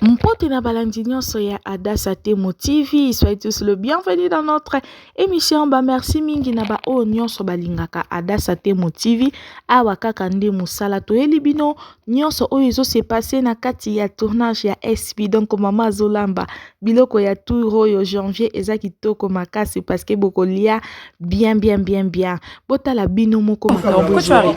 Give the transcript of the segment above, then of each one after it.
Mpote na balandinyo soya Adassa Temo TV, soyez tous le bienvenue dans notre émission. Merci mingi na ba o nyonso balingaka Adassa Temo TV awa kaka nde musala to elibino nyonso oyo zo se passé na kati ya tournage ya SP. Donc mama zolamba biloko ya tour oyo janvier eza kitoko makasi parce que boko lia bien bota la bino moko makambo zo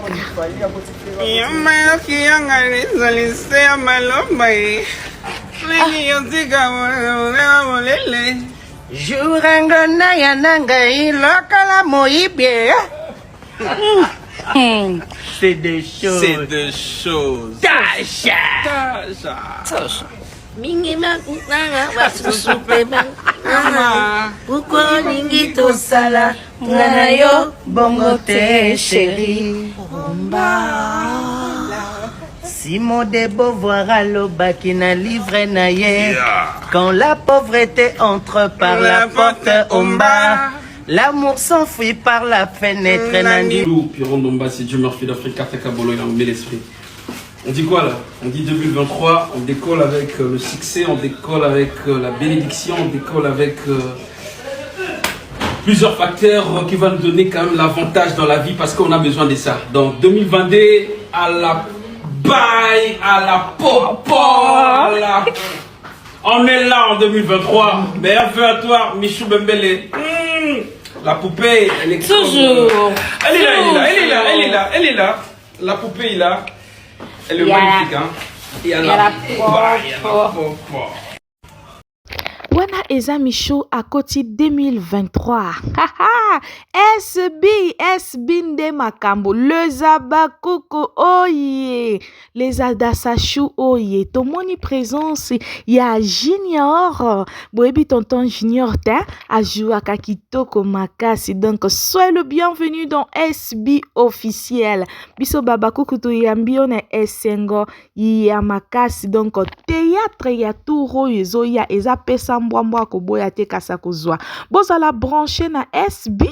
Jurangana yananga ilokala moibie. C'est des choses. C'est des choses. Tasha. Mingi makutanga basusupe bang. Uko lingi to sala. Ngana yo bongo te chérie. Simon de Beauvoir à l'obaki na livre na ye. Quand la pauvreté entre par la porte omba, l'amour s'enfuit par la fenêtre. Piron Domba, c'est Dieu Murphy d'Afrique, Katakabolo, il a mis l'esprit. On dit quoi là? On dit 2023, on décolle avec le succès, on décolle avec la bénédiction, on décolle avec plusieurs facteurs qui vont nous donner quand même l'avantage dans la vie parce qu'on a besoin de ça. Donc 2022, à la bye, à la popo, à la... On est là en 2023. Mais feu à toi, Michou Bembele. La poupée, elle est toujours. Elle est là. La poupée est là. Elle est magnifique, hein. Il y a la popo. Wana eza Michaud à côté 2023. SB nde makambo. Le Zabakoko oye. Les Adassa Chou oye. Tomoni présence ya Junior. Boebi tonton Junior ta ajoua kakitoko makasi. Donc soyez le bienvenu dans SB officiel. Biso Babakoko to yambio na Esengo ya makasi. Donc théâtre ya touro yezo ya eza pesa mbwambwa koboya te kasa kozwa. Bozala branché na SB.